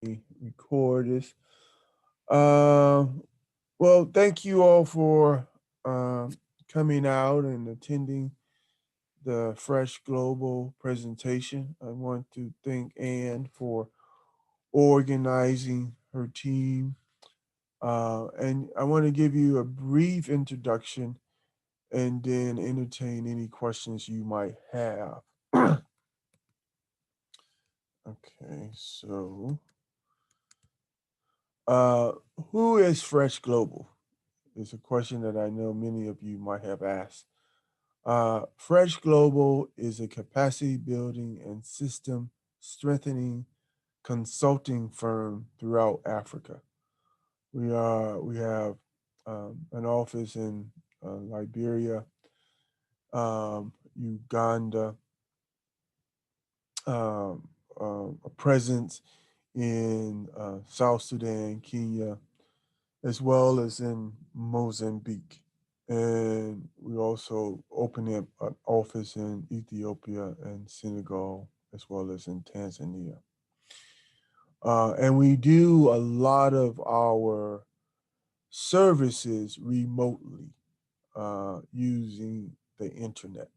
record this. Uh, well, thank you all for coming out and attending the Fresh Global presentation. I want to thank Anne for organizing her team. And I want to give you a brief introduction and then entertain any questions you might have. Okay, so uh, who is Fresh Global? Is a question that I know many of you might have asked. Fresh Global is a capacity building and system strengthening consulting firm throughout Africa. We have an office in Liberia, Uganda, a presence in South Sudan, Kenya, as well as in Mozambique. And we also opened up an office in Ethiopia and Senegal, as well as in Tanzania. And we do a lot of our services remotely using the internet.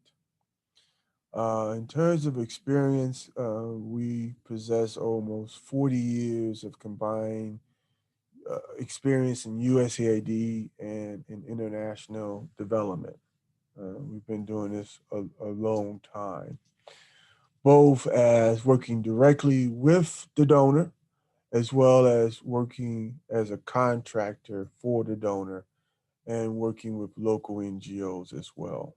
In terms of experience, we possess almost 40 years of combined experience in USAID and in international development. We've been doing this a long time, both as working directly with the donor as well as working as a contractor for the donor and working with local NGOs as well.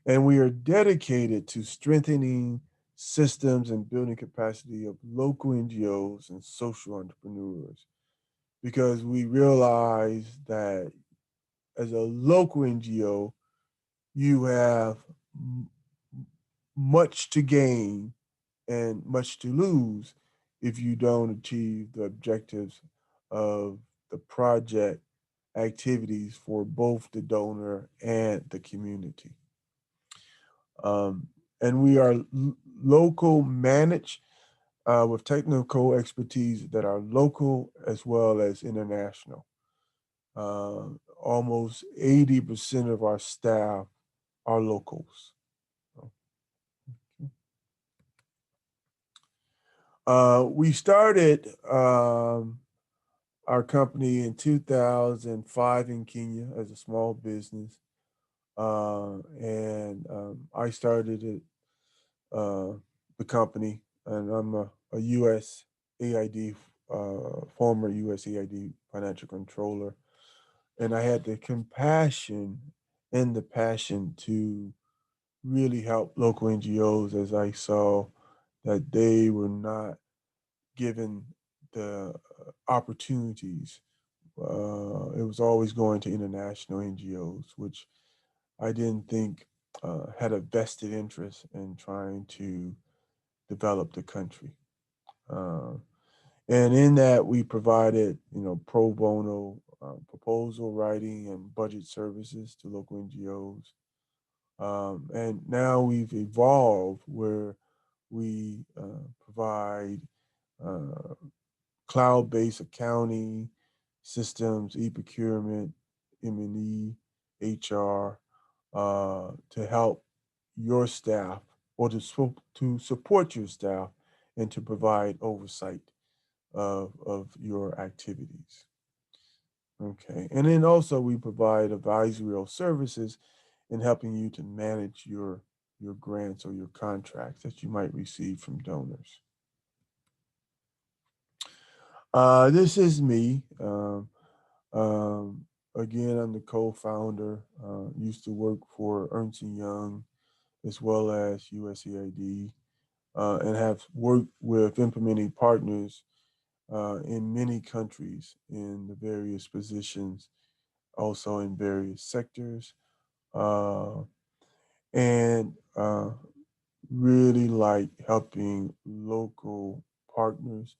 And we are dedicated to strengthening systems and building capacity of local NGOs and social entrepreneurs because we realize that as a local NGO, you have much to gain and much to lose if you don't achieve the objectives of the project activities for both the donor and the community. Um, and we are local managed with technical expertise that are local as well as international. Almost 80% of our staff are locals. We started our company in 2005 in Kenya as a small business. And I started it, the company, and I'm a U.S. AID, former U.S. AID financial controller. And I had the compassion and the passion to really help local NGOs as I saw that they were not given the opportunities. It was always going to international NGOs, which I didn't think had a vested interest in trying to develop the country. Uh, and in that, we provided, pro bono proposal writing and budget services to local NGOs. And now we've evolved where we provide uh, cloud-based accounting systems, e-procurement, M&E, HR, to help your staff or to support your staff and to provide oversight of your activities. Okay. And then also we provide advisory services in helping you to manage your grants or your contracts that you might receive from donors. This is me. Again, I'm the co-founder. Used to work for Ernst and Young as well as USAID, and have worked with implementing partners in many countries in the various positions, also in various sectors, uh, and really like helping local partners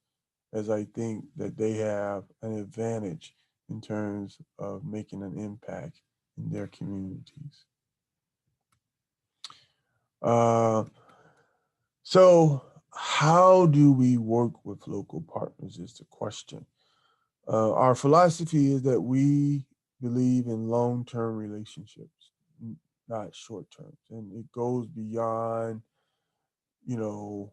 as I think that they have an advantage in terms of making an impact in their communities. Uh, so how do we work with local partners is the question. Our philosophy is that we believe in long-term relationships, not short-term, and it goes beyond, you know,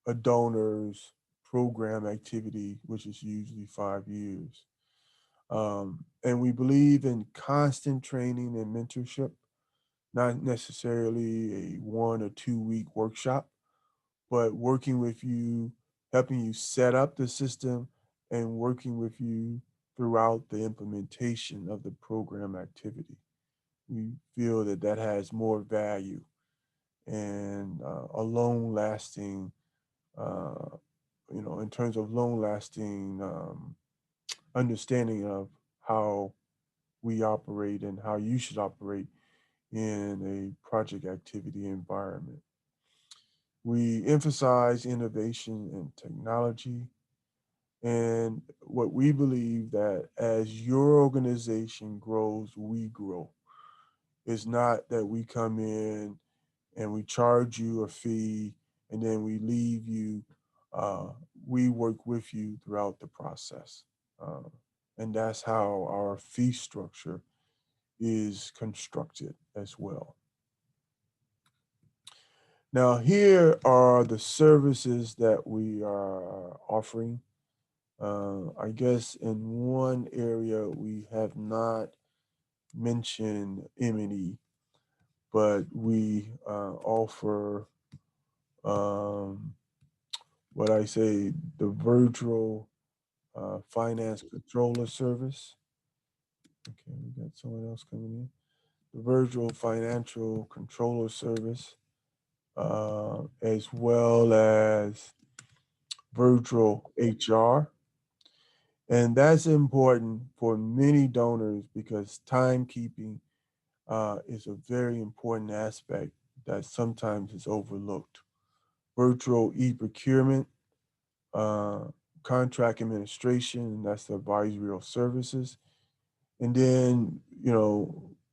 a donor's program activity, which is usually 5 years. And we believe in constant training and mentorship, not necessarily a 1 or 2 week workshop, but working with you, helping you set up the system and working with you throughout the implementation of the program activity. We feel that that has more value and a long lasting, uh, in terms of long lasting understanding of how we operate and how you should operate in a project activity environment. We emphasize innovation and technology. And what we believe that as your organization grows, we grow. It's not that we come in and we charge you a fee and then we leave you. Uh, we work with you throughout the process. Uh, and that's how our fee structure is constructed as well. Now, here are the services that we are offering. I guess in one area we have not mentioned M&E, but we offer um, what I say the virtual finance controller service. Okay, we got someone else coming in. The virtual financial controller service, as well as virtual HR. And that's important for many donors because timekeeping is a very important aspect that sometimes is overlooked. Virtual e-procurement, uh, contract administration, that's the advisory services. And then,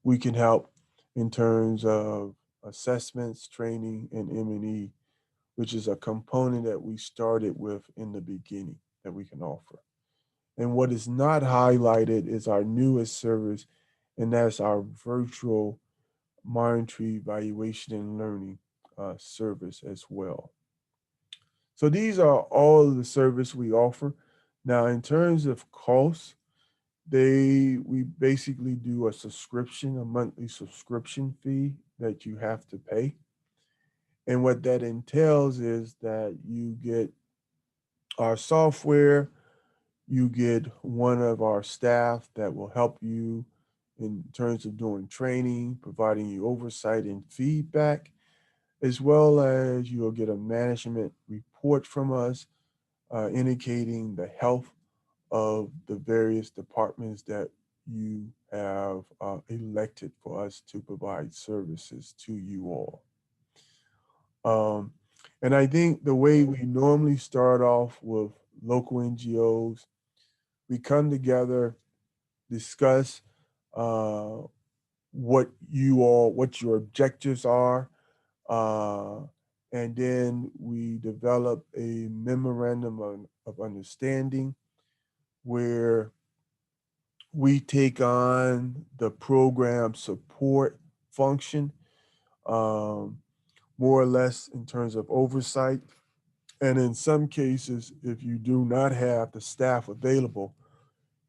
we can help in terms of assessments, training, and M&E, which is a component that we started with in the beginning that we can offer. And what is not highlighted is our newest service, and that's our virtual monetary evaluation and learning service as well. So these are all of the service we offer. Now, in terms of costs, we basically do a subscription, a monthly subscription fee that you have to pay. And what that entails is that you get our software, you get one of our staff that will help you in terms of doing training, providing you oversight and feedback, as well as you'll get a management report from us indicating the health of the various departments that you have elected for us to provide services to you all. Um, and I think the way we normally start off with local NGOs, we come together, discuss uh, what your objectives are, uh, and then we develop a memorandum of understanding where we take on the program support function, um, more or less in terms of oversight. And in some cases, if you do not have the staff available,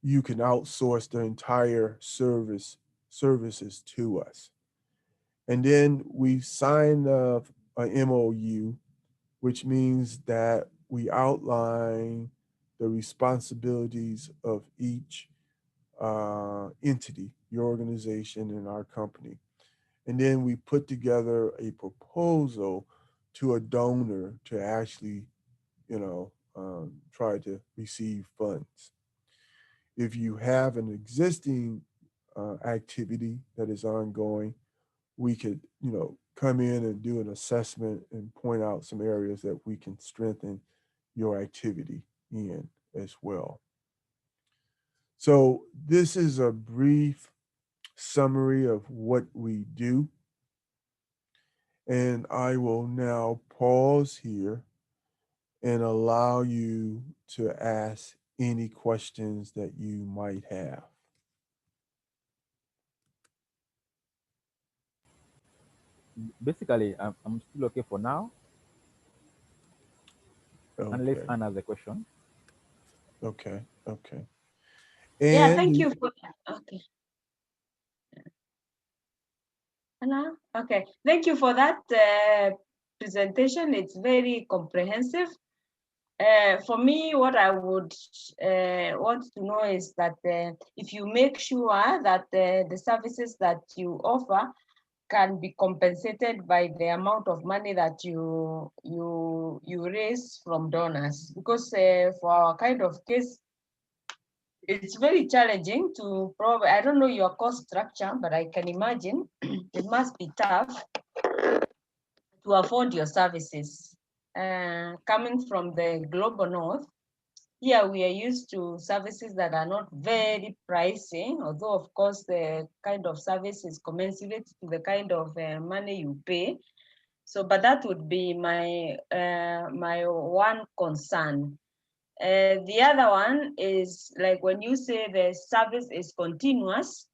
you can outsource the entire services to us. And then we sign a MOU, which means that we outline the responsibilities of each entity, your organization and our company. And then we put together a proposal to a donor to actually, try to receive funds. If you have an existing activity that is ongoing, we could, come in and do an assessment and point out some areas that we can strengthen your activity in as well. So this is a brief summary of what we do. And I will now pause here and allow you to ask any questions that you might have. Basically, I'm still okay for now, unless Okay, Anne has a question. okay, okay. Yeah, And thank you for okay. Anna? Okay, thank you for that presentation. It's very comprehensive. For me, what I would want to know is that if you make sure that the services that you offer can be compensated by the amount of money that you raise from donors, because for our kind of case, it's very challenging to provide. I don't know your cost structure, but I can imagine it must be tough to afford your services. Coming from the global north, here we are used to services that are not very pricey, although of course the kind of service is commensurate to the kind of money you pay. So, but that would be my one concern. The other one is like when you say the service is continuous,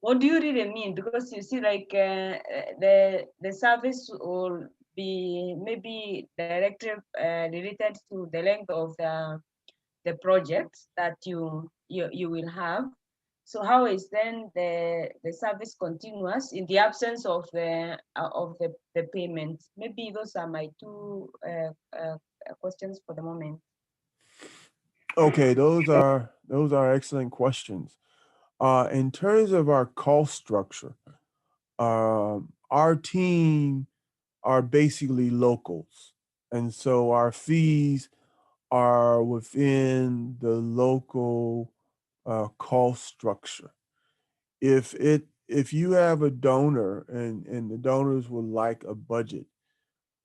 what do you really mean? Because you see, like the service will be maybe directly related to the length of the project that you will have. So how is then the service continuous in the absence of the payment? Maybe those are my two questions for the moment. okay, those are excellent questions. In terms of our cost structure, our team are basically locals, and so our fees are within the local cost structure. If you have a donor and the donors would like a budget,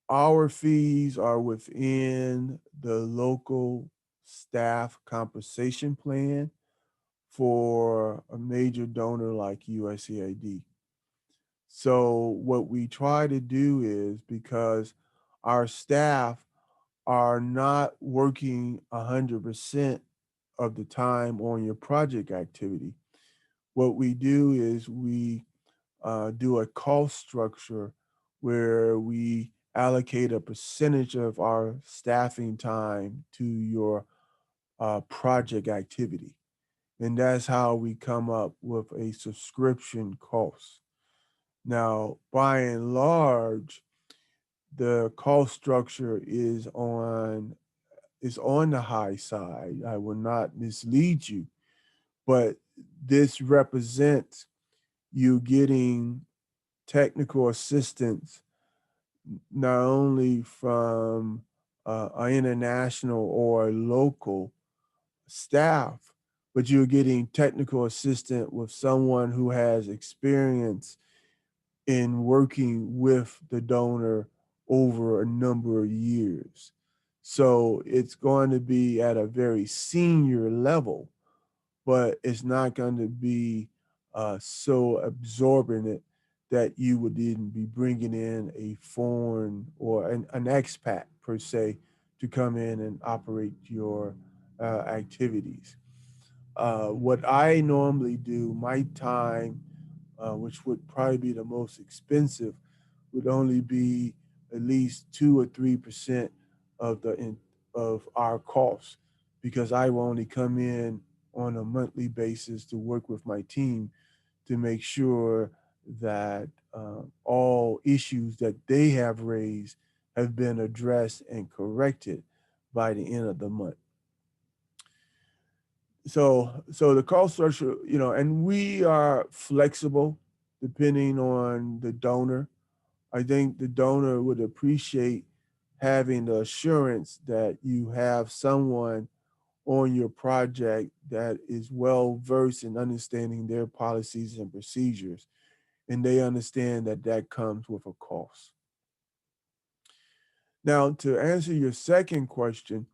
our fees are within the local staff compensation plan for a major donor like USAID. So what we try to do is, because our staff are not working 100% of the time on your project activity, what we do is we do a cost structure where we allocate a percentage of our staffing time to your project activity. And that's how we come up with a subscription cost. Now, by and large, the cost structure is on the high side. I will not mislead you, but this represents you getting technical assistance not only from an international or a local staff, but you're getting technical assistance with someone who has experience in working with the donor over a number of years. So it's going to be at a very senior level, but it's not going to be so absorbent that you would even be bringing in a foreign or an expat per se to come in and operate your activities. What I normally do, my time, which would probably be the most expensive, would only be at least 2 or 3% of of our costs, because I will only come in on a monthly basis to work with my team to make sure that all issues that they have raised have been addressed and corrected by the end of the month. So the cost structure, and we are flexible depending on the donor. I think the donor would appreciate having the assurance that you have someone on your project that is well versed in understanding their policies and procedures, and they understand that that comes with a cost. Now, to answer your second question,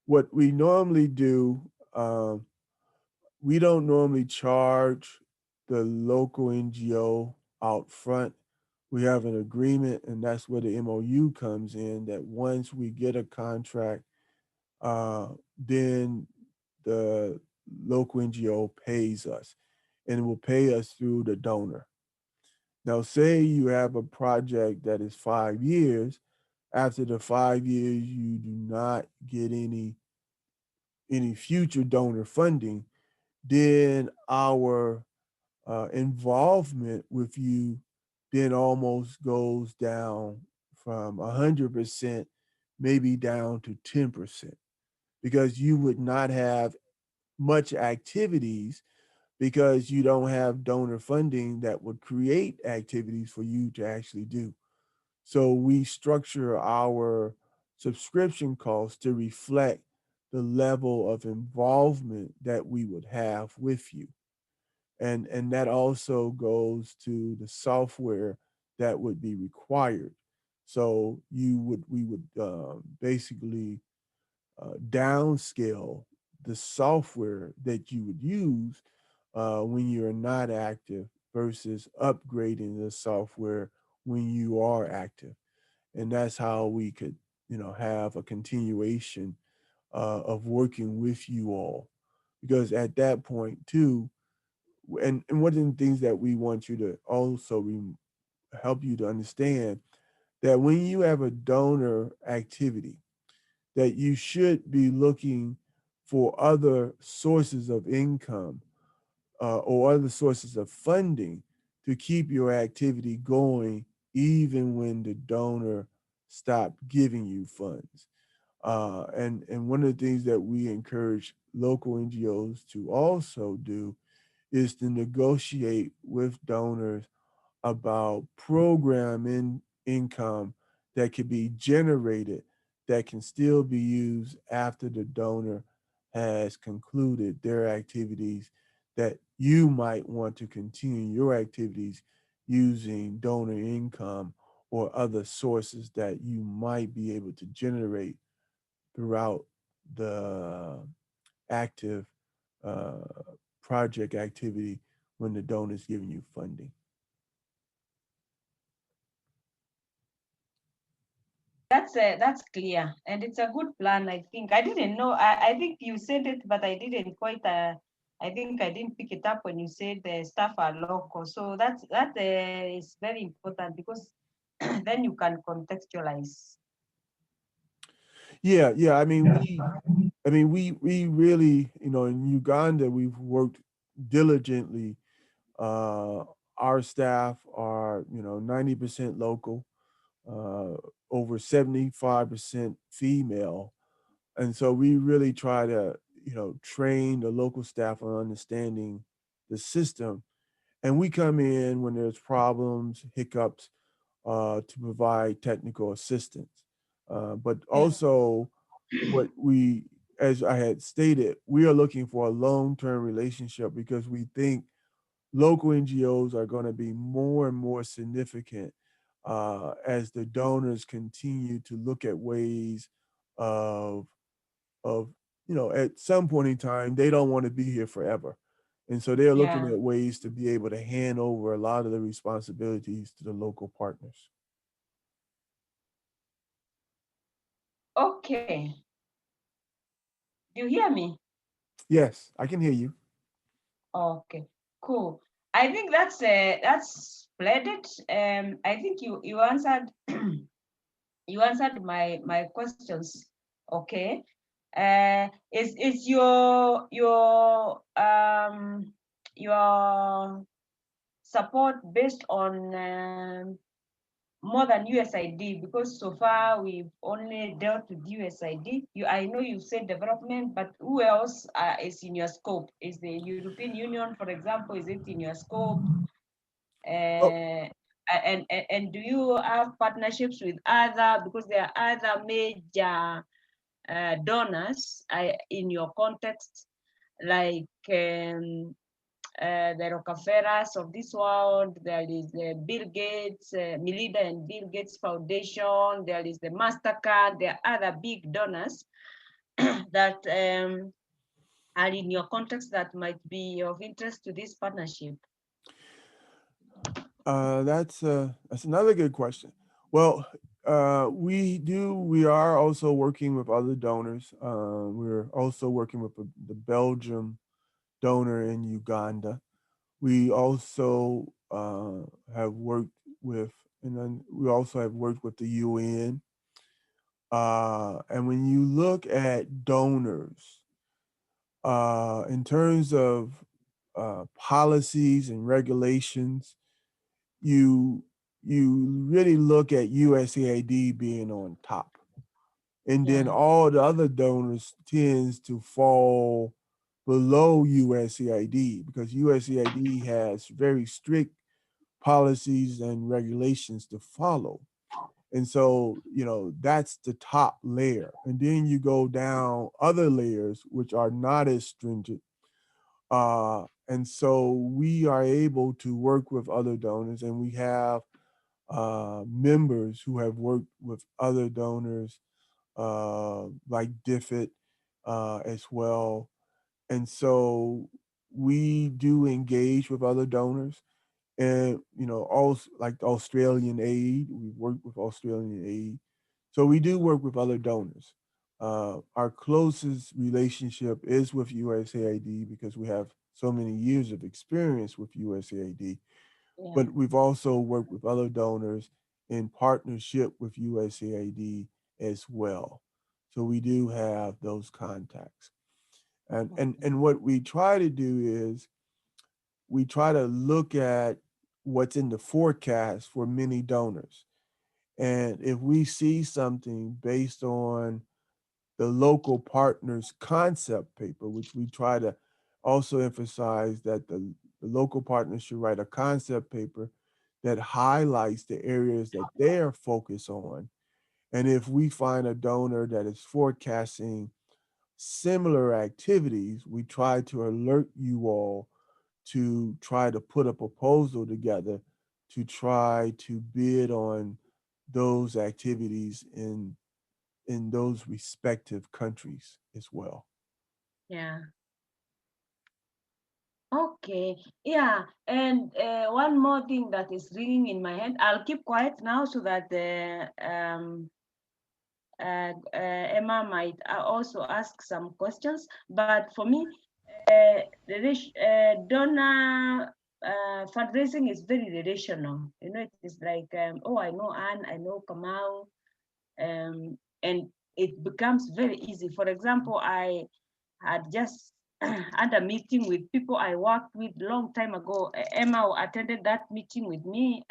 what we normally do, we don't normally charge the local NGO out front. we have an agreement, and that's where the MOU comes in, that once we get a contract, then the local NGO pays us, and it will pay us through the donor. Now, say you have a project that is 5 years. After the 5 years, you do not get any future donor funding, then our involvement with you then almost goes down from 100% maybe down to 10%, because you would not have much activities because you don't have donor funding that would create activities for you to actually do. So we structure our subscription costs to reflect the level of involvement that we would have with you. And that also goes to the software that would be required. So we would basically downscale the software that you would use when you're not active versus upgrading the software when you are active. And that's how we could, have a continuation of working with you all. Because at that point too, and one of the things that we want you to also help you to understand, that when you have a donor activity, that you should be looking for other sources of income or other sources of funding to keep your activity going, even when the donor stopped giving you funds. And one of the things that we encourage local NGOs to also do is to negotiate with donors about income that could be generated that can still be used after the donor has concluded their activities, that you might want to continue your activities using donor income or other sources that you might be able to generate throughout the active uh, project activity when the donor is giving you funding. That's clear, and it's a good plan. I think I didn't know. I think you said it, but I didn't quite. I think I didn't pick it up when you said the staff are local. So that is very important, because then you can contextualize. Yeah. We really, in Uganda, we've worked diligently. Uh, our staff are, 90% local, uh, over 75% female. And so we really try to, train the local staff on understanding the system. And we come in when there's problems, hiccups, to provide technical assistance. But also, what we, as I had stated, we are looking for a long-term relationship, because we think local NGOs are going to be more and more significant as the donors continue to look at ways of of at some point in time they don't want to be here forever, and so they're looking Yeah. at ways to be able to hand over a lot of the responsibilities to the local partners. Okay. Do you hear me? Yes, I can hear you. Okay. Cool. I think that's splendid. I think you answered you answered my questions. Okay. Is your support based on more than USID? Because so far we've only dealt with USID. I know you said development, but who else is in your scope? Is the European Union, for example, is it in your scope? Oh, And do you have partnerships with other, because there are other major donors in your context, like the Rockefellers of this world? There is the Bill Gates, Melinda and Bill Gates Foundation. There is the MasterCard. There are other big donors that are in your context that might be of interest to this partnership. That's another good question. Well, we are also working with other donors. We're also working with the Belgium donor in Uganda. We also have worked with, and then we also have worked with the UN. And when you look at donors, in terms of policies and regulations, you you really look at USAID being on top, and then Yeah. all the other donors tends to fall below USAID because USAID has very strict policies and regulations to follow. And so, that's the top layer. And then you go down other layers, which are not as stringent. And so we are able to work with other donors, and we have members who have worked with other donors, like DFID as well. And so we do engage with other donors. And, also like Australian Aid, we work with Australian Aid. So we do work with other donors. Our closest relationship is with USAID because we have so many years of experience with USAID, Yeah. but we've also worked with other donors in partnership with USAID as well. So we do have those contacts. And what we try to do is we try to look at what's in the forecast for many donors. And if we see something based on the local partners concept paper, which we try to also emphasize that the local partners should write a concept paper that highlights the areas that they're focused on. And if we find a donor that is forecasting similar activities, we try to alert you all to try to put a proposal together to try to bid on those activities in those respective countries as well. Yeah. Okay. Yeah. And one more thing that is ringing in my head. I'll keep quiet now so that Emma might also ask some questions. But for me, donor fundraising is very relational. It is like, oh, I know Anne, I know Kamau, and it becomes very easy. For example, I had just had a meeting with people I worked with long time ago. Emma attended that meeting with me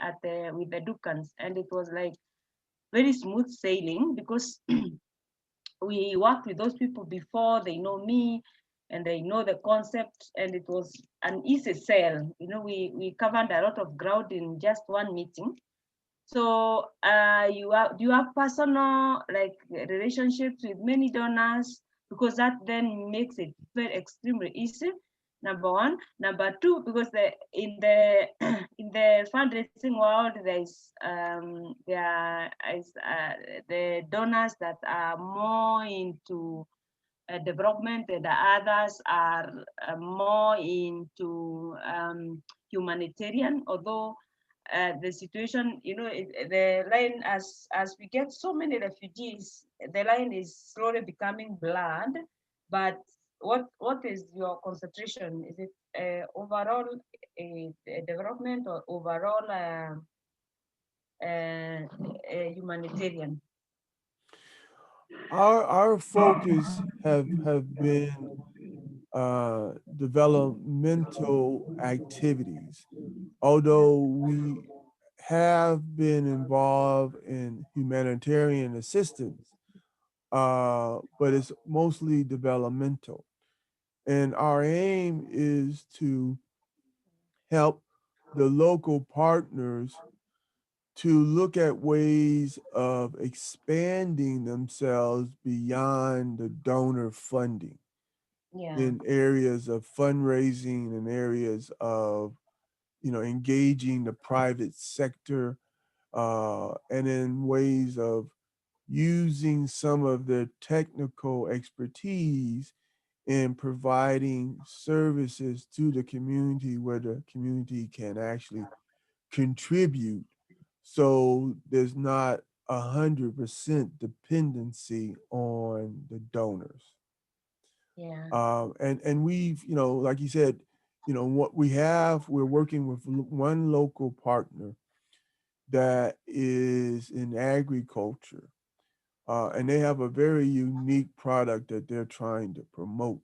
with the Ducans, and it was like very smooth sailing because we worked with those people before. They know me, and they know the concept, and it was an easy sell. We covered a lot of ground in just one meeting. So do you have personal like relationships with many donors, because that then makes it very extremely easy. Number one. Number two, because in the in the fundraising world, there is the donors that are more into development, and the others are more into humanitarian. Although the situation, the line, as we get so many refugees, the line is slowly becoming blurred. But what is your concentration? Is it overall development or overall humanitarian? Our focus have been developmental activities, although we have been involved in humanitarian assistance, but it's mostly developmental. And our aim is to help the local partners to look at ways of expanding themselves beyond the donor funding Yeah. in areas of fundraising and areas of engaging the private sector, and in ways of using some of their technical expertise in providing services to the community where the community can actually contribute, so there's not 100% dependency on the donors. Yeah. And we've, like you said, what we have, we're working with one local partner that is in agriculture, and they have a very unique product that they're trying to promote.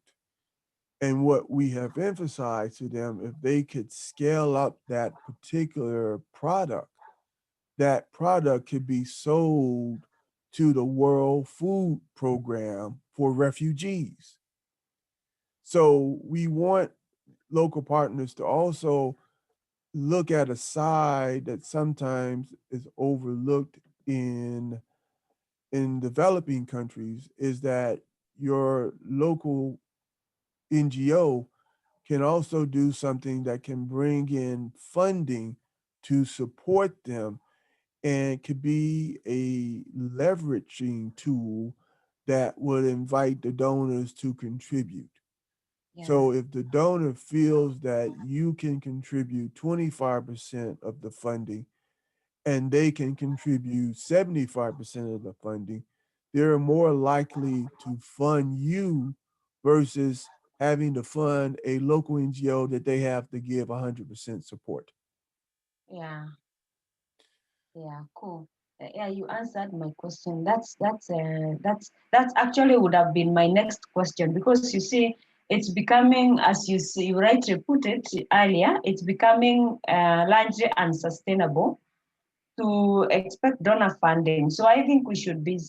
And what we have emphasized to them, if they could scale up that particular product, that product could be sold to the World Food Program for refugees. So we want local partners to also look at a side that sometimes is overlooked in developing countries, is that your local NGO can also do something that can bring in funding to support them, and could be a leveraging tool that would invite the donors to contribute. Yeah. So if the donor feels that you can contribute 25% of the funding and they can contribute 75% of the funding, they're more likely to fund you versus having to fund a local NGO that they have to give 100% support. Yeah. Yeah. Cool. Yeah, you answered my question. That's actually would have been my next question, because you see, it's becoming, as you rightly put it earlier, it's becoming largely unsustainable to expect donor funding. So I think we should be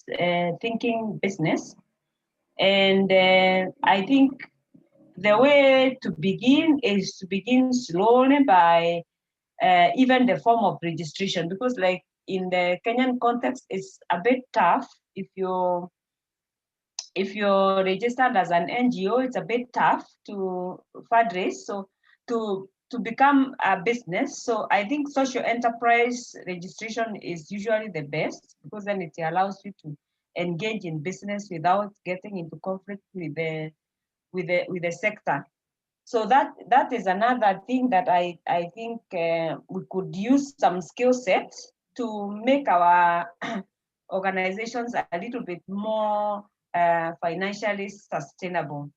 thinking business, and I think the way to begin is to begin slowly by even the form of registration, because like in the Kenyan context, it's a bit tough. If you're registered as an NGO, it's a bit tough to fundraise. So to become a business, so I think social enterprise registration is usually the best, because then it allows you to engage in business without getting into conflict with the sector. So that is another thing that I think we could use some skill sets to make our organizations a little bit more financially sustainable,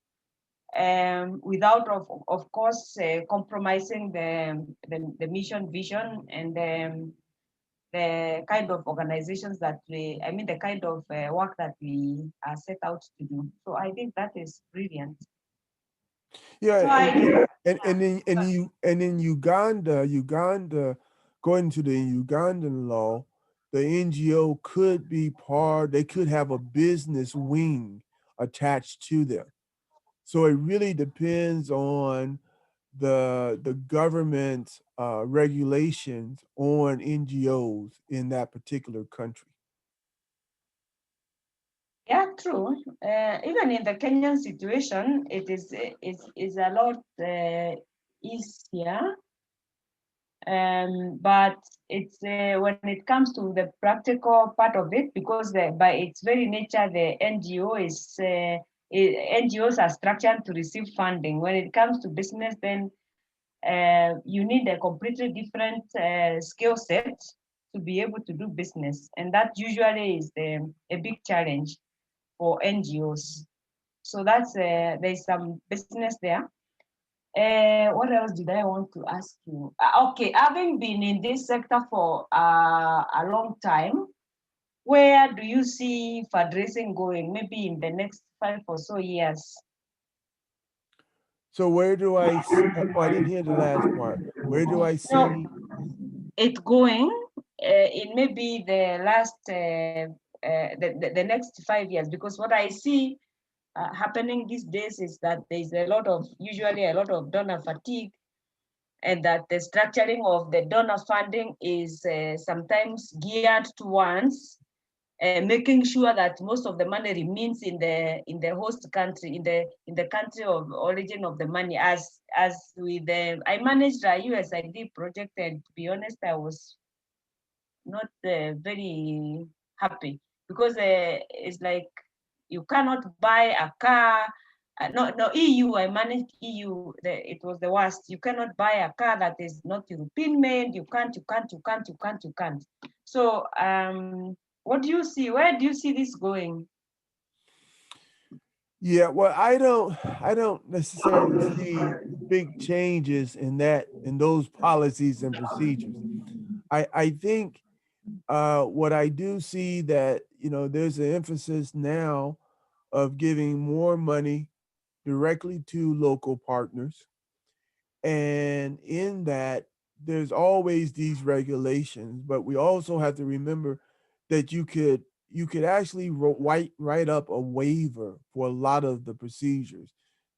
without of course compromising the mission vision and the kind of organizations that the kind of work that we are set out to do. So I think that is brilliant. Yeah, So I and in Uganda, according to the Ugandan law, the NGO could be they could have a business wing attached to them. So it really depends on the government regulations on NGOs in that particular country. Yeah, true. Even in the Kenyan situation, it is a lot easier. But it's when it comes to the practical part of it, because by its very nature, the NGOs are structured to receive funding. When it comes to business, then you need a completely different skill set to be able to do business, and that usually is a big challenge for NGOs. So that's there's some business there. What else did I want to ask you? Okay, having been in this sector for a long time, where do you see fundraising going? Maybe in the next 5 or so years. So where do I? Oh, I didn't hear the last part. Where do I see? No, it going in maybe the last the next 5 years, because what I see happening these days is that there's usually a lot of donor fatigue, and that the structuring of the donor funding is sometimes geared towards making sure that most of the money remains in the host country, in the country of origin of the money. As with I managed a USAID project, and to be honest, I was not very happy, because it's like you cannot buy a car no, EU, I managed EU. It was the worst. You cannot buy a car that is not European made. You can't. So what do you see? Where do you see this going? Yeah, well, I don't necessarily see big changes in those policies and procedures. I think what I do see that, there's an emphasis now of giving more money directly to local partners. And in that, there's always these regulations, but we also have to remember that you could actually write up a waiver for a lot of the procedures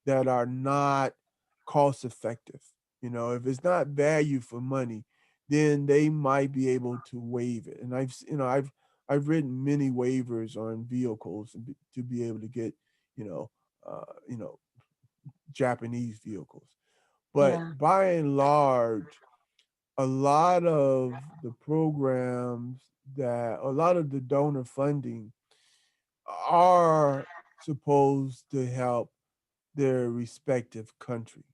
that are not cost effective. If it's not value for money, then they might be able to waive it. And I've written many waivers on vehicles to be able to get, you know, you know, Japanese vehicles. But Yeah, by and large, a lot of the programs a lot of the donor funding are supposed to help their respective country.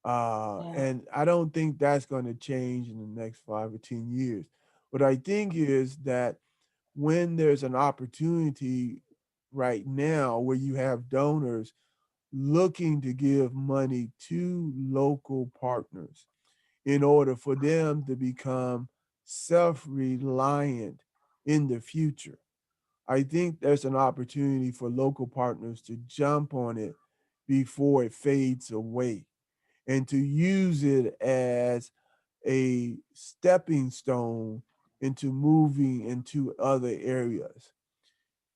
yeah, And I don't think that's going to change in the next 5 or 10 years. What I think is that when there's an opportunity right now where you have donors looking to give money to local partners in order for them to become self-reliant in the future, I think there's an opportunity for local partners to jump on it before it fades away and to use it as a stepping stone into moving into other areas.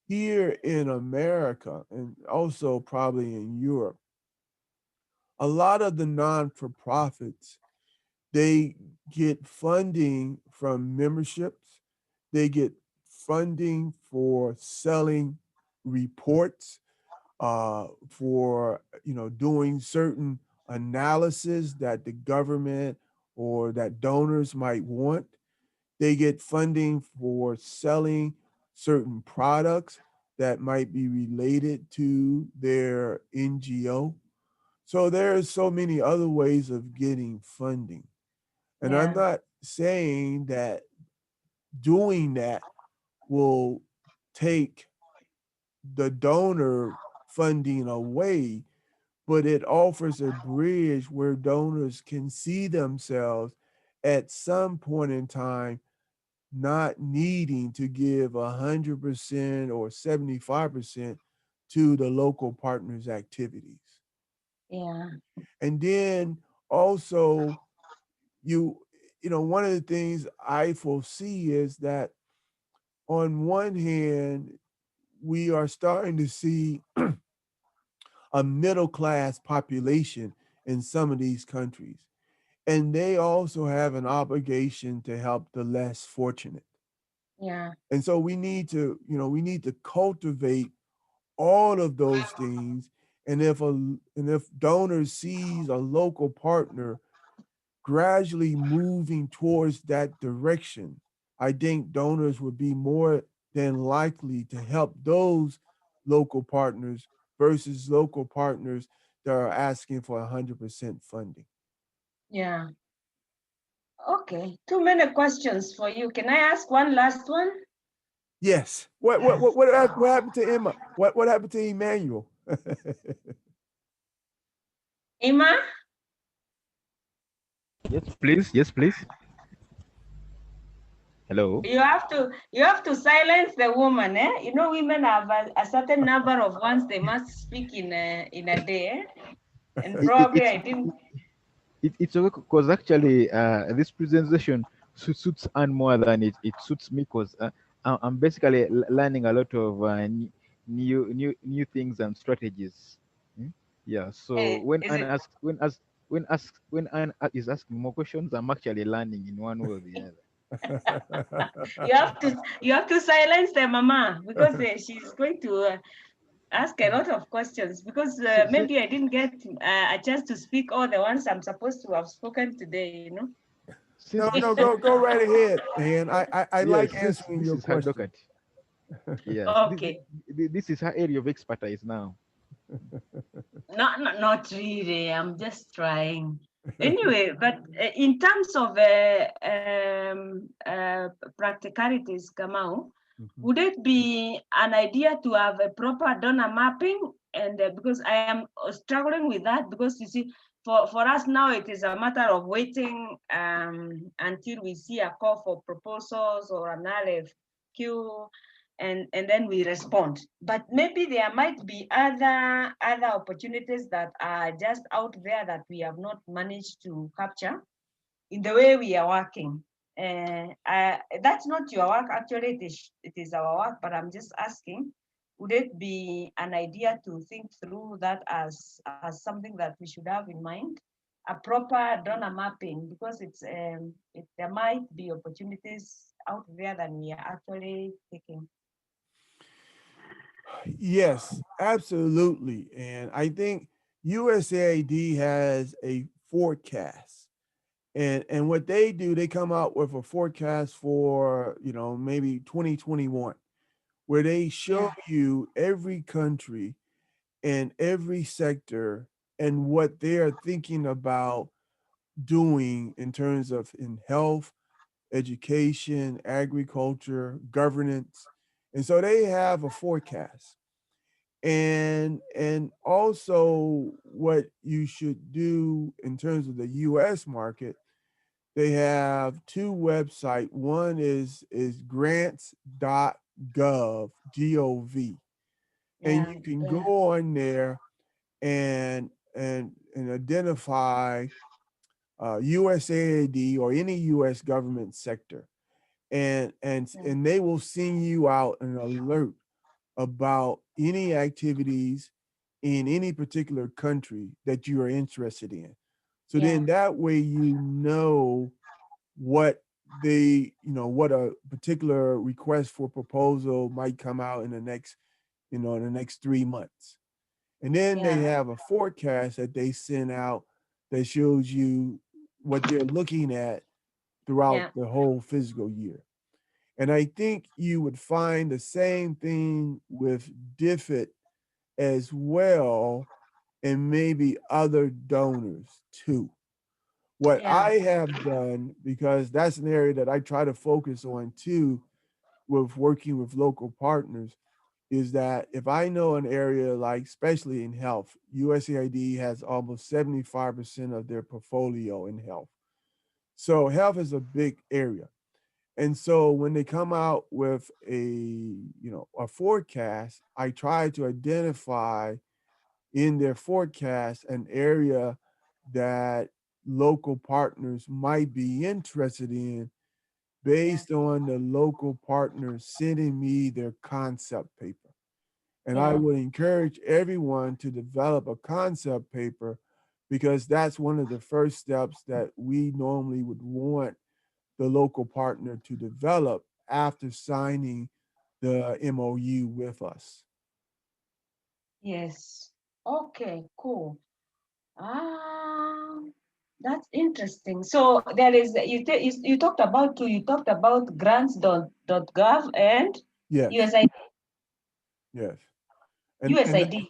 Here in America and also probably in Europe, a lot of the non-for-profits, they get funding from memberships. They get funding for selling reports, for doing certain analysis that the government or that donors might want. They get funding for selling certain products that might be related to their NGO. So there's so many other ways of getting funding. And I'm yeah, not saying that doing that will take the donor funding away, but it offers a bridge where donors can see themselves at some point in time not needing to give 100% or 75% to the local partners' activities. yeah, And then also, you one of the things I foresee is that on one hand, we are starting to see a middle class population in some of these countries, and they also have an obligation to help the less fortunate. yeah, And so we need to cultivate all of those things. And if donors sees a local partner gradually moving towards that direction, I think donors would be more than likely to help those local partners versus local partners that are asking for 100% funding. yeah. Okay, too many questions for you. Can I ask one last one? Yes. What happened to Emma? What happened to Emmanuel? Ima, Yes, please. Yes, please. Hello. you have to silence the woman, eh? Women have a certain number of words they must speak in a day, eh? And probably I didn't. It's okay because actually this presentation suits Anne more than it suits me because I'm basically learning a lot of new things and strategies. Hmm? Yeah. So when Is Anne it? asks when Anne is asking more questions, I'm actually learning in one way or the other. You have to silence the mama because she's going to ask a lot of questions because Si- maybe I didn't get a chance to speak all the ones I'm supposed to have spoken today. No, since no, since go right ahead, man. I yes, like since answering this your is her questions. docket. Yes, Okay. this is her area of expertise now. Not really. I'm just trying. Anyway, but in terms of practicalities, Kamau, Mhm. would it be an idea to have a proper donor mapping? And because I am struggling with that, because you see, for us now, it is a matter of waiting until we see a call for proposals or an RFQ, and then we respond. But maybe there might be other opportunities that are just out there that we have not managed to capture in the way we are working. That's not your work, actually, it is our work, but I'm just asking, would it be an idea to think through that as something that we should have in mind? A proper donor mapping, because there might be opportunities out there that we are actually taking. Yes, absolutely. And I think USAID has a forecast. And what they do, they come out with a forecast for, maybe 2021, where they show Yeah, you every country and every sector and what they are thinking about doing in terms of in health, education, agriculture, governance. And so they have a forecast. And also what you should do in terms of the US market, they have two websites. One is grants.gov, G-O-V. And yeah, you can go yeah, on there and identify USAID or any US government sector. yeah, And they will send you out an alert about any activities in any particular country that you are interested in. So yeah, then that way what what a particular request for proposal might come out in the next 3 months. And then they yeah, have a forecast that they send out that shows you what they're looking at throughout yeah, the whole fiscal year. And I think you would find the same thing with DFID as well, and maybe other donors too. What yeah, I have done, because that's an area that I try to focus on too, with working with local partners, is that if I know an area like, especially in health, USAID has almost 75% of their portfolio in health. So health is a big area. And so when they come out with a forecast, I try to identify in their forecast an area that local partners might be interested in yeah, based on the local partners sending me their concept paper. And I yeah. would encourage everyone to develop a concept paper, because that's one of the first steps that we normally would want the local partner to develop after signing the MOU with us. Yes. Okay, cool. Ah, that's interesting. So there is you talked about grants.gov and Yes, USAID. yes. And USAID.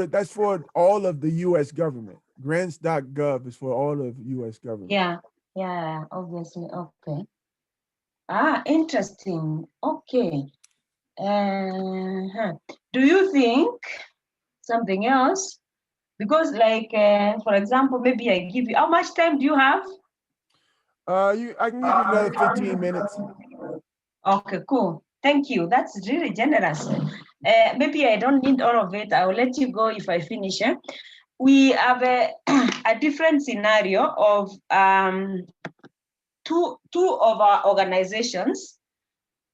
that's for all of the US government. Grants.gov is for all of US government. Yeah, yeah, obviously. Okay. Ah, interesting. Okay. Uh-huh. Do you think something else? Because, like, for example, maybe I give you, how much time do you have? I can give you another 15 minutes. Okay, cool. Thank you. That's really generous. Maybe I don't need all of it. I will let you go if I finish. We have a different scenario of two of our organizations.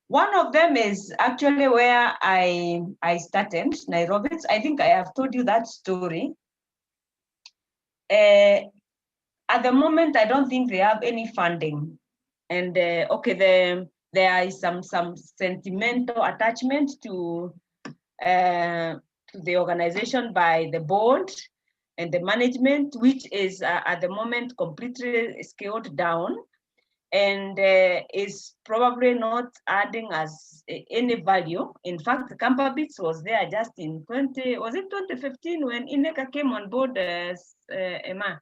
One of them is actually where I started, Nairobi. I think I have told you that story. At the moment, I don't think they have any funding. And there is some sentimental attachment to the organization by the board and the management, which is at the moment completely scaled down. and is probably not adding us any value. In fact, Campabits was there just in 2015 when Ineka came on board as Emma.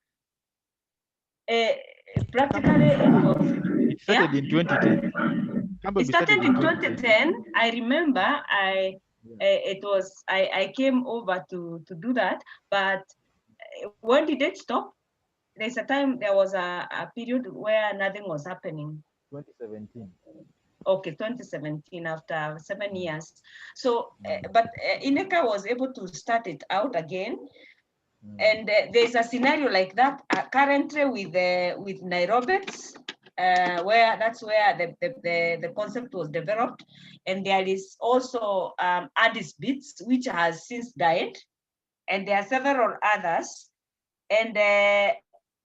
Practically, it was, It started in 2010. it started in 2010. I remember I came over to do that, but when did it stop? There's a time, there was a period where nothing was happening. 2017. Okay, 2017, after 7 years. So, but Ineka was able to start it out again. And there's a scenario like that currently with Nairobi's, where that's where the concept was developed. And there is also Addis Bits, which has since died. And there are several others. And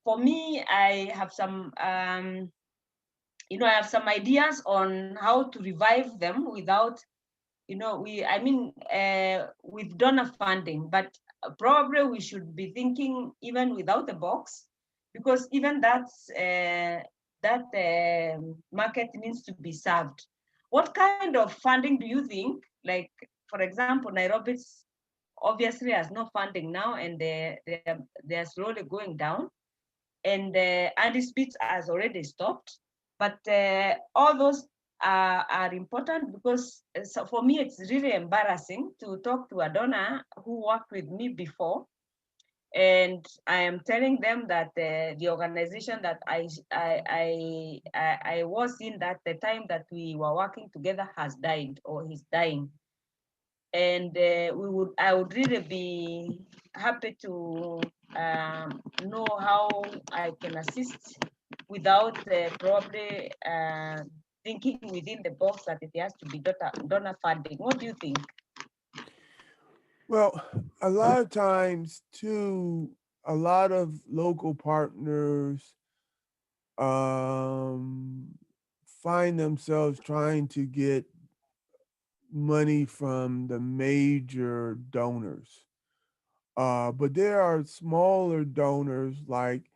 for me, I have some, I have some ideas on how to revive them without, with donor funding, but probably we should be thinking even without the box, because even that market needs to be served. What kind of funding do you think? Like, for example, Nairobi's obviously has no funding now, and they're slowly going down. And Addis Bits has already stopped. But all those are important, because so for me, it's really embarrassing to talk to a donor who worked with me before. And I am telling them that the organization that I was in at the time that we were working together has died or is dying. And I would really be happy to know how I can assist without probably thinking within the box that it has to be donor funding. What do you think? Well, a lot of times too, a lot of local partners um, find themselves trying to get money from the major donors. But there are smaller donors like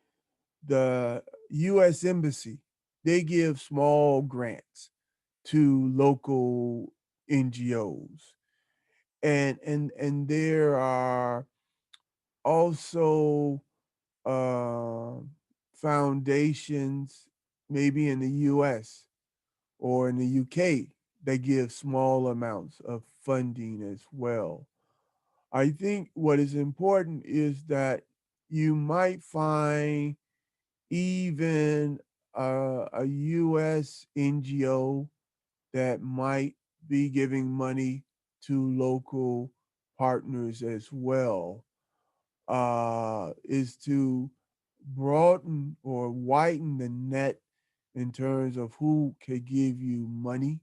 the U.S. Embassy. They give small grants to local NGOs. And there are also uh, foundations, maybe in the US or in the UK, that give small amounts of funding as well. I think what is important is that you might find even a US NGO that might be giving money to local partners as well, is to broaden or widen the net in terms of who could give you money.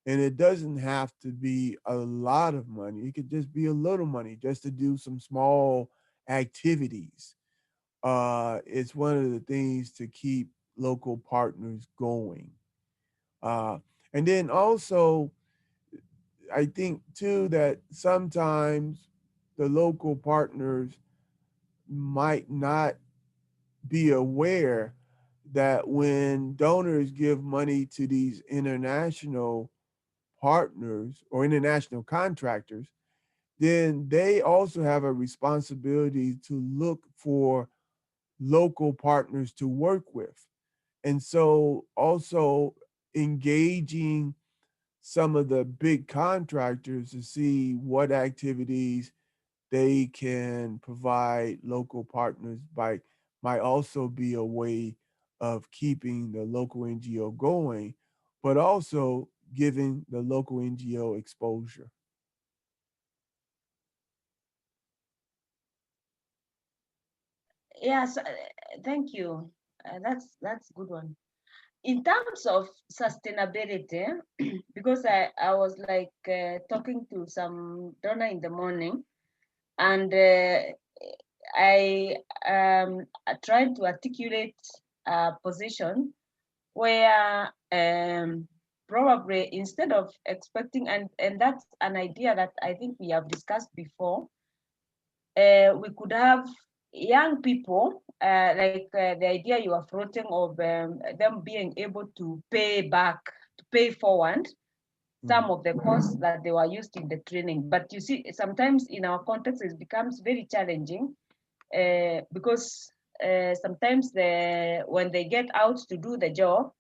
And it doesn't have to be a lot of money. It could just be a little money just to do some small activities. It's one of the things to keep local partners going. Uh, and then also, I think too that sometimes the local partners might not be aware that when donors give money to these international partners or international contractors, then they also have a responsibility to look for local partners to work with. And so also engaging some of the big contractors to see what activities they can provide local partners by might also be a way of keeping the local NGO going, but also giving the local NGO exposure. Yes, thank you. That's a good one. In terms of sustainability, because I was like talking to some donor in the morning, and I tried to articulate a position where probably instead of expecting, and that's an idea that I think we have discussed before, we could have young people the idea you are floating of them being able to pay forward some of the costs that they were used in the training. But you see, sometimes in our context, it becomes very challenging because sometimes when they get out to do the job,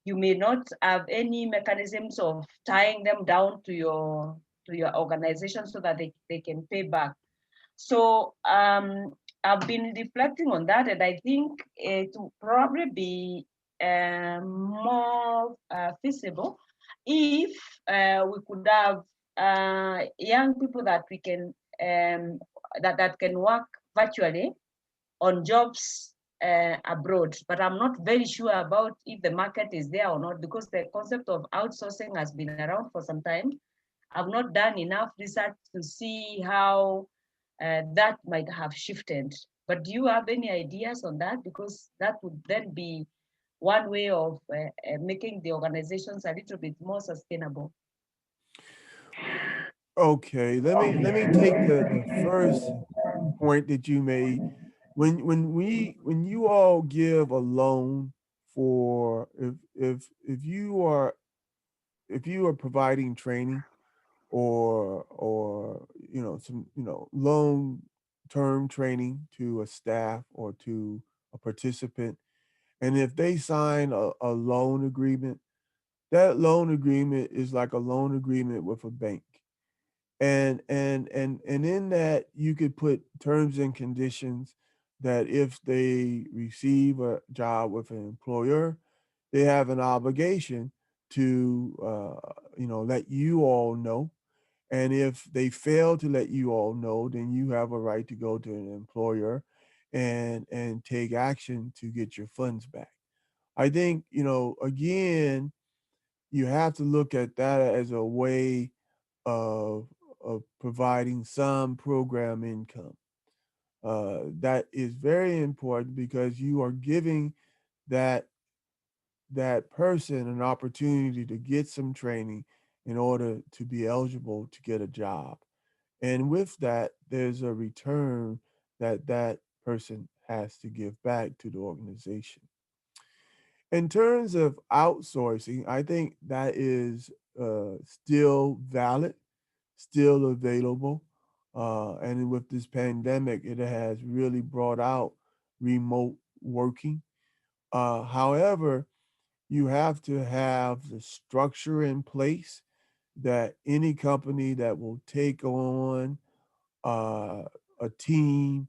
you may not have any mechanisms of tying them down to your organization so that they can pay back. So I've been reflecting on that, and I think it will probably be more feasible if we could have young people that we can that can work virtually on jobs abroad. But I'm not very sure about if the market is there or not, because the concept of outsourcing has been around for some time. I've not done enough research to see how that might have shifted. But do you have any ideas on that? Because that would then be one way of making the organizations a little bit more sustainable. Okay, let me take the first point that you made. When you all give a loan for if you are providing training or some long term training to a staff or to a participant, and if they sign a loan agreement, that loan agreement is like a loan agreement with a bank. And in that you could put terms and conditions that if they receive a job with an employer, they have an obligation to let you all know. And if they fail to let you all know, then you have a right to go to an employer and take action to get your funds back. I think, again, you have to look at that as a way of providing some program income. That is very important because you are giving that that person an opportunity to get some training in order to be eligible to get a job. And with that, there's a return that that person has to give back to the organization. In terms of outsourcing, I think that is still valid, still available. And with this pandemic, it has really brought out remote working. However, you have to have the structure in place that any company that will take on uh, a team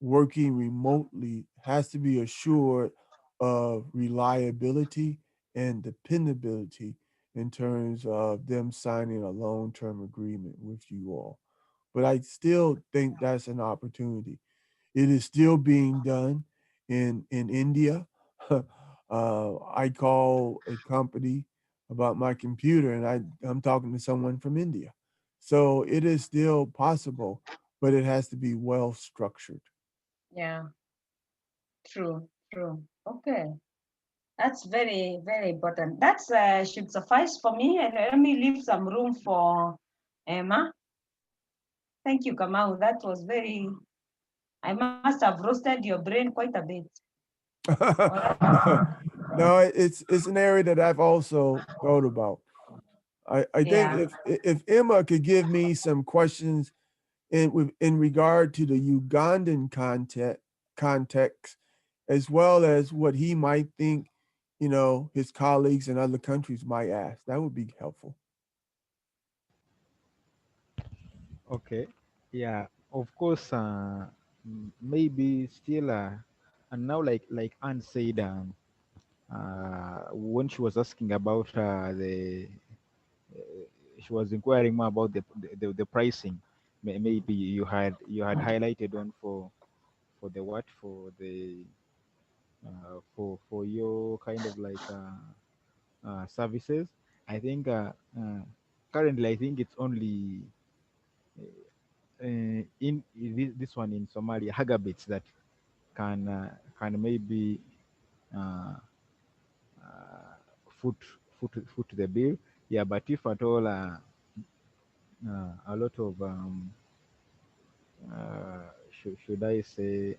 working remotely has to be assured of reliability and dependability in terms of them signing a long-term agreement with you all. But I still think that's an opportunity. It is still being done in India. I call a company about my computer, and I'm talking to someone from India. So it is still possible, but it has to be well structured. Yeah, true. Okay. That's very, very important. That's should suffice for me. And let me leave some room for Emma. Thank you, Kamau. That was very, I must have roasted your brain quite a bit. No, it's an area that I've also thought about. I think Yeah. if Emma could give me some questions in regard to the Ugandan context, as well as what he might think, his colleagues in other countries might ask, that would be helpful. Okay. Yeah. Of course. Maybe still. And now, like Anne said, when she was asking about she was inquiring more about the pricing. Maybe you had highlighted one for the what for your kind of like services. I think currently I think it's only in this one in Somalia, Hagabits, that can maybe uh, uh, foot foot the bill. Yeah, but if at all a lot of should I say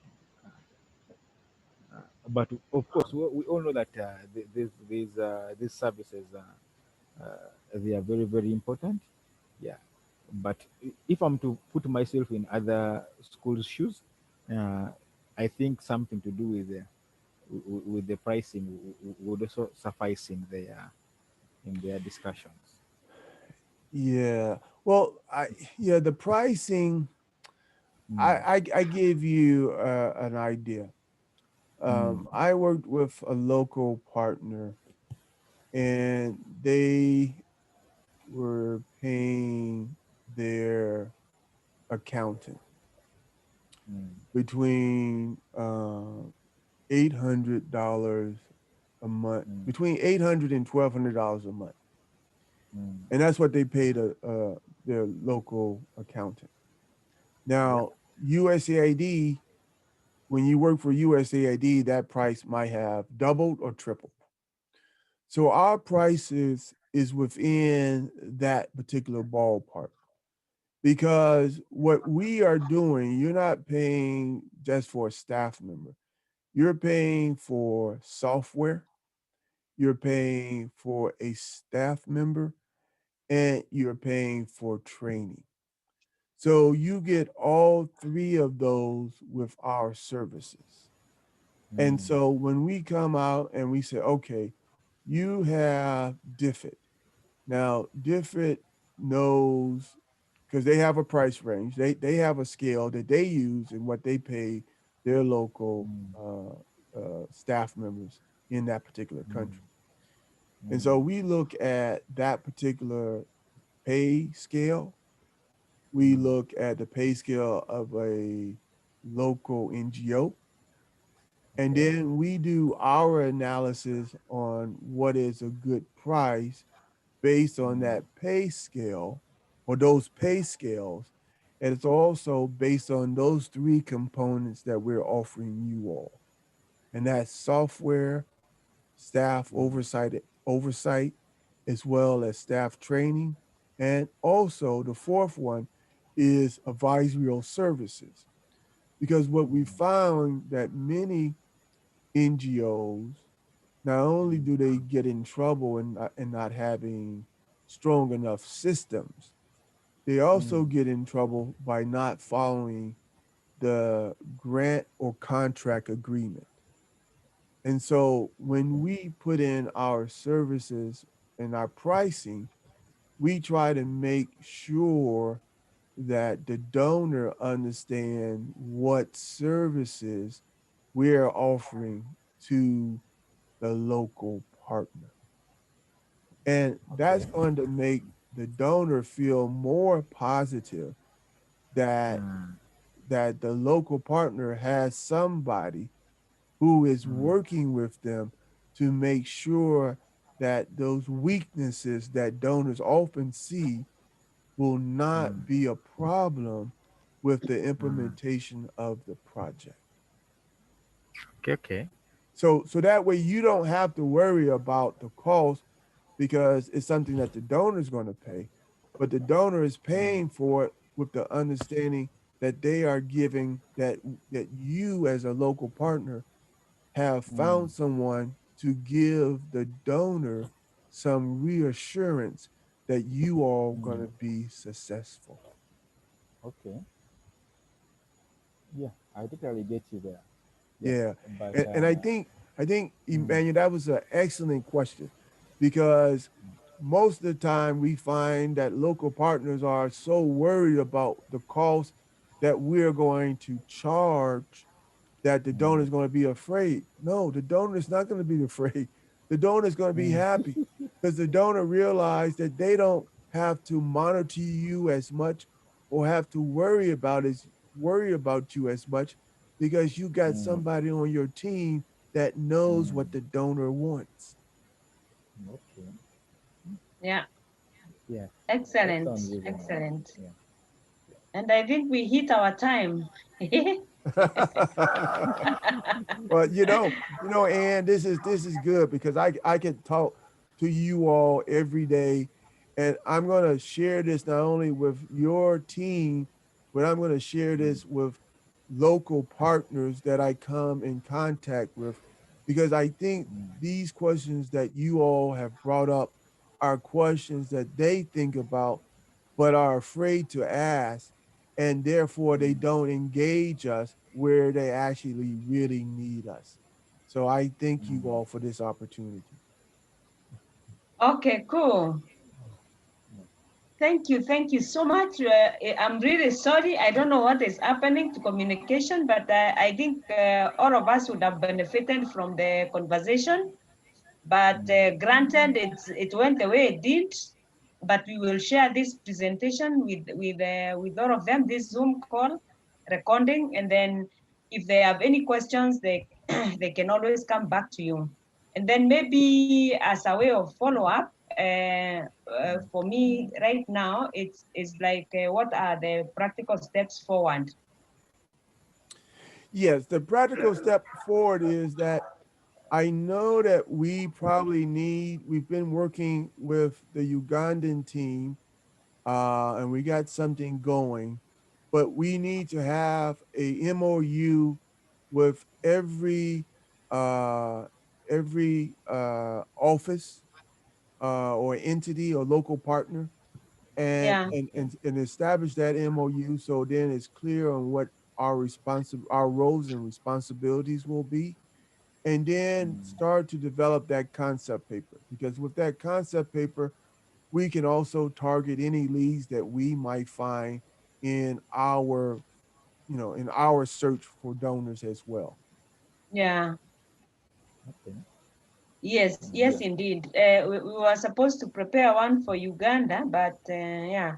but of course, we all know that these services they are very, very important. Yeah, but if I'm to put myself in other schools' shoes, uh, I think something to do with the pricing would also suffice in their discussions. Yeah. Well, yeah, the pricing, Mm, I give you an idea. mm, I worked with a local partner, and they were paying their accountant mm, between $800 a month, mm, between $800 and $1,200 a month, mm. and that's what they paid their local accountant. Yep. Now, USAID, when you work for USAID, that price might have doubled or tripled. So our prices is within that particular ballpark, because what we are doing, you're not paying just for a staff member. You're paying for software, you're paying for a staff member, and you're paying for training. So you get all three of those with our services. And Mm, so when we come out and we say, okay, you have DFID. Now, DFID knows, because they have a price range, they have a scale that they use and what they pay their local mm, staff members in that particular mm, country. And mm. so we look at that particular pay scale. We Mm, look at the pay scale of a local NGO. And okay. then we do our analysis on what is a good price based on Mm, that pay scale or those pay scales. And it's also based on those three components that we're offering you all. And that's software, staff mm, oversight, as well as staff training. And also the fourth one is advisory services. Because what we mm, found that many NGOs, not only mm, do they get in trouble in not having strong enough systems, they also mm, get in trouble by not following the grant or contract agreement. And so when okay. we put in our services and our pricing, we try to make sure that the donor understand what services we're offering to the local partner. And that's Okay. going to make the donor feel more positive that Mm, the local partner has somebody who is mm, working with them to make sure that those weaknesses that donors often see will mm, not be a problem with the mm. implementation of the project. Okay, okay. So that way you don't have to worry about the cost, because it's something that the donor is going to pay, but the donor is Mm, paying for it with the understanding that they are giving that you as a local partner have mm, found someone to give the donor some reassurance that you are going mm. to be successful. Okay. Yeah, I totally get you there. Yeah, Yeah. but And I think mm, Emmanuel, that was an excellent question, because most of the time we find that local partners are so worried about the cost that we're going to charge that the donor mm, is going to be afraid. No, the donor is not going to be afraid. The donor is going to be mm, happy, because the donor realized that they don't have to monitor you as much or have to worry about you as much, because you got mm, somebody on your team that knows mm. what the donor wants. Okay. Yeah, Yeah, that excellent, sounds really nice. excellent. Yeah. And I think we hit our time. Well, and this is good, because I can talk to you all every day, and I'm gonna share this not only with your team, but I'm gonna share Mm, this with local partners that I come in contact with, because I think these questions that you all have brought up are questions that they think about but are afraid to ask, and therefore they don't engage us where they actually really need us. So I thank you all for this opportunity. Okay, cool. Thank you so much. I'm really sorry. I don't know what is happening to communication, but I think all of us would have benefited from the conversation. But granted, it went the way it did. But we will share this presentation with all of them, this Zoom call recording, and then if they have any questions, they they can always come back to you. And then maybe as a way of follow up, for me right now, it's like what are the practical steps forward? Yes, the practical step forward is that I know that we probably need, we've been working with the Ugandan team and we got something going, but we need to have a MOU with every office or entity or local partner and, Yeah, and establish that MOU so then it's clear on what our roles and responsibilities will be, and then start to develop that concept paper, because with that concept paper we can also target any leads that we might find in our in our search for donors as well. yeah. Okay. Yes, indeed. We were supposed to prepare one for Uganda, but yeah,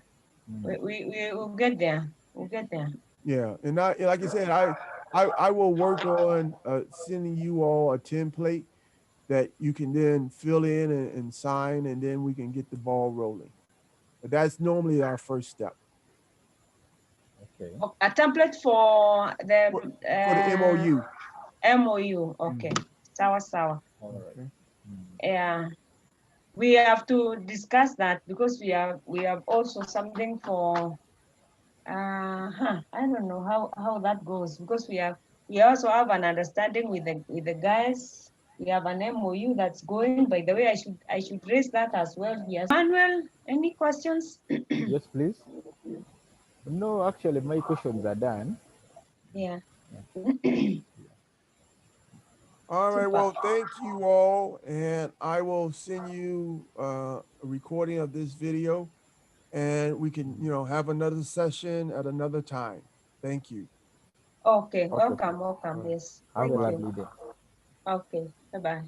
we will get there. We'll get there. Yeah, and like I said, I will work on sending you all a template that you can then fill in and sign, and then we can get the ball rolling. But that's normally our first step Okay. A template for the for the MOU. MOU. Okay, sawa sawa. All right. Okay. Yeah, we have to discuss that because we have also something for. I don't know how that goes because we also have an understanding with the guys. We have an MOU that's going. By the way, I should raise that as well. Yes, Manuel, any questions? Yes, please. No, actually, my questions are done. Yeah. All right. Super. Well, thank you all, and I will send you a recording of this video, and we can have another session at another time. Thank you. Okay, Okay, welcome, please. welcome. All right. Yes, Have a thank you. lovely day. Okay, bye bye.